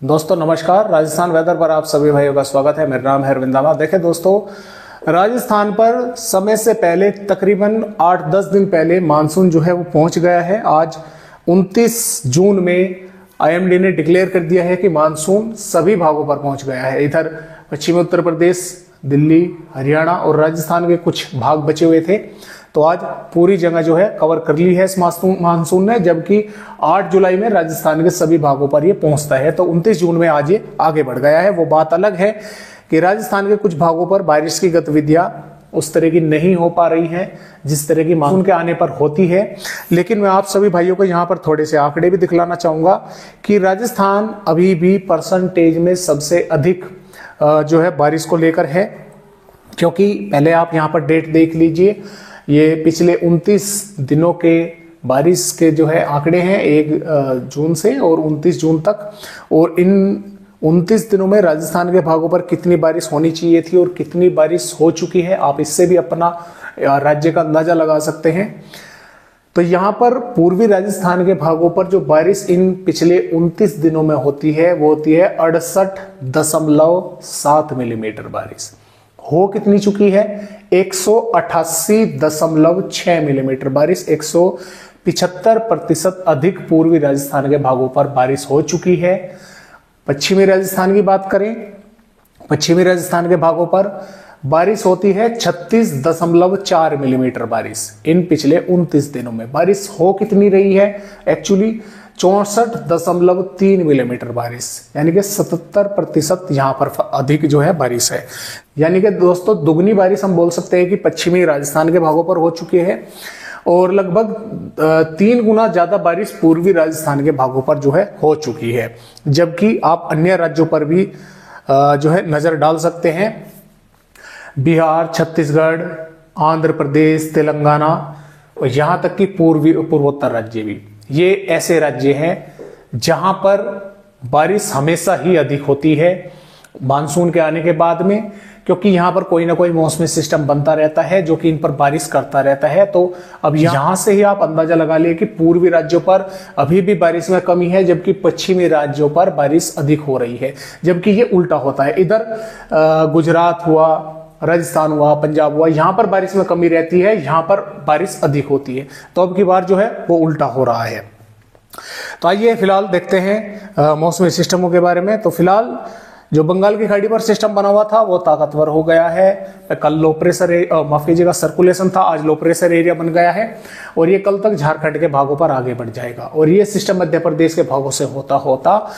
दोस्तों नमस्कार। राजस्थान वेदर पर आप सभी भाइयों का स्वागत है। मेरा नाम है अरविंदावा। देखें दोस्तों, राजस्थान पर समय से पहले तकरीबन 8-10 दिन पहले मानसून जो है वो पहुंच गया है। आज 29 जून में आईएमडी ने डिक्लेयर कर दिया है कि मानसून सभी भागों पर पहुंच गया है। इधर पश्चिमी उत्तर प्रदेश, दिल्ली, हरियाणा और राजस्थान के कुछ भाग बचे हुए थे, तो आज पूरी जगह जो है कवर कर ली है इस मानसून ने, जबकि 8 जुलाई में राजस्थान के सभी भागों पर ये पहुंचता है। तो 29 जून में आज ये आगे बढ़ गया है। वो बात अलग है कि राजस्थान के कुछ भागों पर बारिश की गतिविधियां उस तरह की नहीं हो पा रही है जिस तरह की मानसून के आने पर होती है। लेकिन मैं आप सभी भाइयों को यहाँ पर थोड़े से आंकड़े भी दिखलाना चाहूंगा कि राजस्थान अभी भी परसेंटेज में सबसे अधिक जो है बारिश को लेकर है। क्योंकि पहले आप यहाँ पर डेट देख लीजिए, ये पिछले 29 दिनों के बारिश के जो है आंकड़े हैं 1 जून से और 29 जून तक। और इन 29 दिनों में राजस्थान के भागों पर कितनी बारिश होनी चाहिए थी और कितनी बारिश हो चुकी है, आप इससे भी अपना राज्य का अंदाजा लगा सकते हैं। तो यहाँ पर पूर्वी राजस्थान के भागों पर जो बारिश इन पिछले 29 दिनों में होती है वो होती है 68.7 मिलीमीटर बारिश। हो कितनी चुकी है? 188.6 मिलीमीटर बारिश। 175% अधिक पूर्वी राजस्थान के भागों पर बारिश हो चुकी है। पश्चिमी राजस्थान की बात करें, पश्चिमी राजस्थान के भागों पर बारिश होती है 36.4 मिलीमीटर बारिश। इन पिछले 29 दिनों में बारिश हो कितनी रही है? एक्चुअली 64.3 मिलीमीटर बारिश, यानी कि 77% यहाँ पर अधिक जो है बारिश है। यानी कि दोस्तों दुगनी बारिश हम बोल सकते हैं कि पश्चिमी राजस्थान के भागों पर हो चुकी है और लगभग 3 गुना ज्यादा बारिश पूर्वी राजस्थान के भागों पर जो है हो चुकी है। जबकि आप अन्य राज्यों पर भी जो है नजर डाल सकते हैं। बिहार, छत्तीसगढ़, आंध्र प्रदेश, तेलंगाना और यहाँ तक कि पूर्वोत्तर राज्य भी, ये ऐसे राज्य हैं जहां पर बारिश हमेशा ही अधिक होती है मानसून के आने के बाद में। क्योंकि यहां पर कोई ना कोई मौसमी सिस्टम बनता रहता है जो कि इन पर बारिश करता रहता है। तो अब यहां से ही आप अंदाजा लगा लिए कि पूर्वी राज्यों पर अभी भी बारिश में कमी है, जबकि पश्चिमी राज्यों पर बारिश अधिक हो रही है। जबकि ये उल्टा होता है। इधर गुजरात हुआ, राजस्थान हुआ, पंजाब हुआ, यहां पर बारिश में कमी रहती है, यहां पर बारिश अधिक होती है। तो अब की बार जो है वो उल्टा हो रहा है। तो आइए फिलहाल देखते हैं मौसमी सिस्टमों के बारे में। तो फिलहाल जो बंगाल की खाड़ी पर सिस्टम बना हुआ था वो ताकतवर हो गया है। कल लो प्रेशर माफ कीजिएगा सर्कुलेशन था, आज लो प्रेशर एरिया बन गया है और ये कल तक झारखंड के भागों पर आगे बढ़ जाएगा। और ये सिस्टम मध्य प्रदेश के भागों से होता होता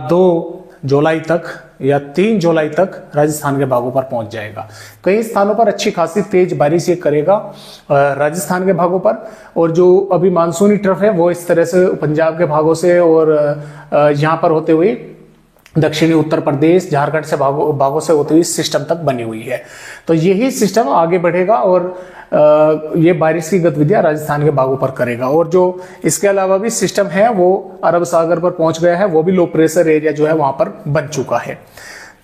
2 जुलाई तक या 3 जुलाई तक राजस्थान के भागों पर पहुंच जाएगा। कई स्थानों पर अच्छी खासी तेज बारिश ये करेगा राजस्थान के भागों पर। और जो अभी मानसूनी ट्रफ है वो इस तरह से पंजाब के भागों से और यहाँ पर होते हुए दक्षिणी उत्तर प्रदेश, झारखंड से भागों से होती हुई सिस्टम तक बनी हुई है। तो यही सिस्टम आगे बढ़ेगा और ये बारिश की गतिविधियां राजस्थान के भागों पर करेगा। और जो इसके अलावा भी सिस्टम है वो अरब सागर पर पहुंच गया है, वो भी लो प्रेशर एरिया जो है वहां पर बन चुका है।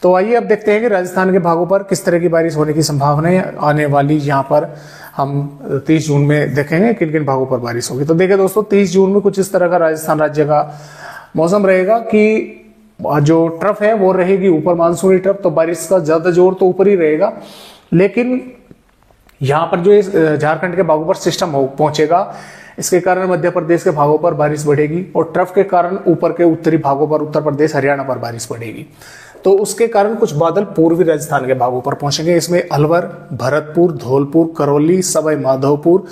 तो आइए अब देखते हैं कि राजस्थान के भागों पर किस तरह की बारिश होने की संभावना है आने वाली। यहाँ पर हम 30 जून में देखेंगे किन किन भागों पर बारिश होगी। तो देखिए दोस्तों, 30 जून में कुछ इस तरह का राजस्थान राज्य का मौसम रहेगा कि जो ट्रफ है वो रहेगी ऊपर, मानसूनी ट्रफ। तो बारिश का ज्यादा जोर तो ऊपर ही रहेगा, लेकिन यहाँ पर जो झारखंड के भागों पर सिस्टम पहुंचेगा, इसके कारण मध्य प्रदेश के भागों पर बारिश बढ़ेगी और ट्रफ के कारण ऊपर के उत्तरी भागों पर, उत्तर प्रदेश, हरियाणा पर बारिश बढ़ेगी। तो उसके कारण कुछ बादल पूर्वी राजस्थान के भागों पर पहुंचेंगे। इसमें अलवर, भरतपुर, धौलपुर, करौली, सवाई माधोपुर,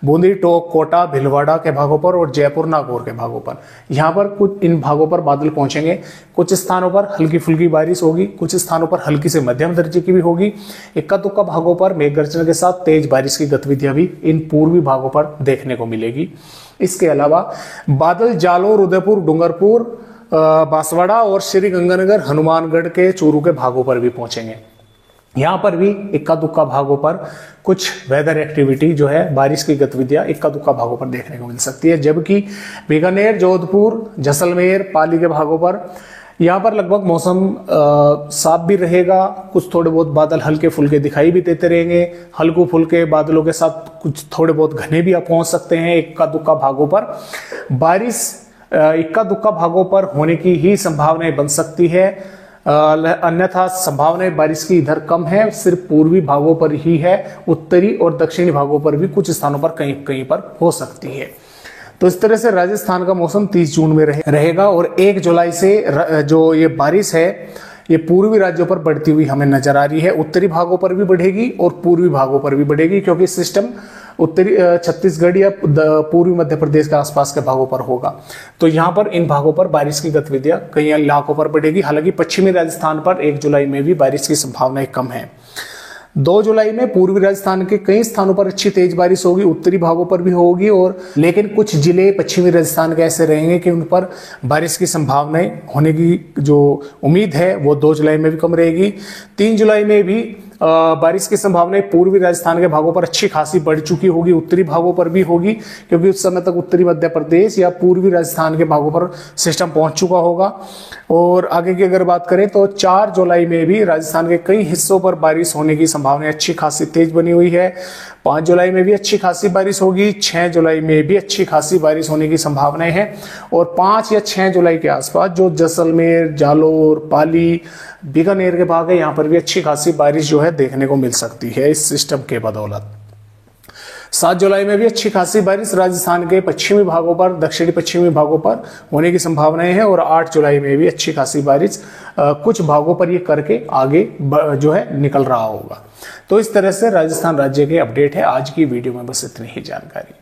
बूंदी, टोंक, कोटा, भीलवाड़ा के भागों पर और जयपुर, नागौर के भागों पर, यहाँ पर कुछ इन भागों पर बादल पहुंचेंगे। कुछ स्थानों पर हल्की फुल्की बारिश होगी, कुछ स्थानों पर हल्की से मध्यम दर्जे की भी होगी। इक्का दुक्का भागों पर मेघ गर्जन के साथ तेज बारिश की गतिविधियां भी इन पूर्वी भागों पर देखने को मिलेगी। इसके अलावा बादल जालोर, उदयपुर, डूंगरपुर, बांसवाड़ा और श्री गंगानगर, हनुमानगढ़ के चूरू के भागों पर भी पहुंचेंगे। यहाँ पर भी इक्का दुक्का भागों पर कुछ वेदर एक्टिविटी जो है, बारिश की गतिविधियां इक्का दुक्का भागों पर देखने को मिल सकती है। जबकि बीकानेर, जोधपुर, जैसलमेर, पाली के भागों पर यहाँ पर लगभग मौसम साफ भी रहेगा। कुछ थोड़े बहुत बादल हल्के फुल्के दिखाई भी देते रहेंगे। हल्को फुल्के बादलों के साथ कुछ थोड़े बहुत घने भी आप पहुंच सकते हैं इक्का दुक्का भागों पर। बारिश इक्का दुक्का भागों पर होने की ही संभावनाएं बन सकती है, अन्यथा संभावनाएं बारिश की इधर कम है, सिर्फ पूर्वी भागों पर ही है, उत्तरी और दक्षिणी भागों पर भी कुछ स्थानों पर कहीं कहीं पर हो सकती है। तो इस तरह से राजस्थान का मौसम 30 जून में रहेगा और 1 जुलाई से जो ये बारिश है ये पूर्वी राज्यों पर बढ़ती हुई हमें नजर आ रही है। उत्तरी भागों पर भी बढ़ेगी और पूर्वी भागों पर भी बढ़ेगी, क्योंकि सिस्टम उत्तरी छत्तीसगढ़ या पूर्वी मध्य प्रदेश के आसपास के भागों पर होगा। तो यहाँ पर इन भागों पर बारिश की गतिविधियां कई इलाकों पर बढ़ेगी। हालांकि पश्चिमी राजस्थान पर 1 जुलाई में भी बारिश की संभावनाएं कम है। 2 जुलाई में पूर्वी राजस्थान के कई स्थानों पर अच्छी तेज बारिश होगी, उत्तरी भागों पर भी होगी, और लेकिन कुछ जिले पश्चिमी राजस्थान के ऐसे रहेंगे कि उन पर बारिश की संभावनाएं होने की जो उम्मीद है वो 2 जुलाई में भी कम रहेगी। 3 जुलाई में भी बारिश की संभावनाएं पूर्वी राजस्थान के भागों पर अच्छी खासी बढ़ चुकी होगी, उत्तरी भागों पर भी होगी, क्योंकि उस समय तक उत्तरी मध्य प्रदेश या पूर्वी राजस्थान के भागों पर सिस्टम पहुंच चुका होगा। और आगे की अगर बात करें तो 4 जुलाई में भी राजस्थान के कई हिस्सों पर बारिश होने की संभावना अच्छी खासी तेज बनी हुई है। 5 जुलाई में भी अच्छी खासी बारिश होगी, 6 जुलाई में भी अच्छी खासी बारिश होने की संभावनाएं हैं, और 5 या 6 जुलाई के आसपास जो जैसलमेर, जालोर, पाली, बीकानेर के भाग है, यहाँ पर भी अच्छी खासी बारिश जो है देखने को मिल सकती है इस सिस्टम के बदौलत। 7 जुलाई में भी अच्छी खासी बारिश राजस्थान के पश्चिमी भागों पर, दक्षिणी पश्चिमी भागों पर होने की संभावनाएं हैं, और 8 जुलाई में भी अच्छी खासी बारिश कुछ भागों पर ये करके आगे जो है निकल रहा होगा। तो इस तरह से राजस्थान राज्य के अपडेट है। आज की वीडियो में बस इतनी ही जानकारी।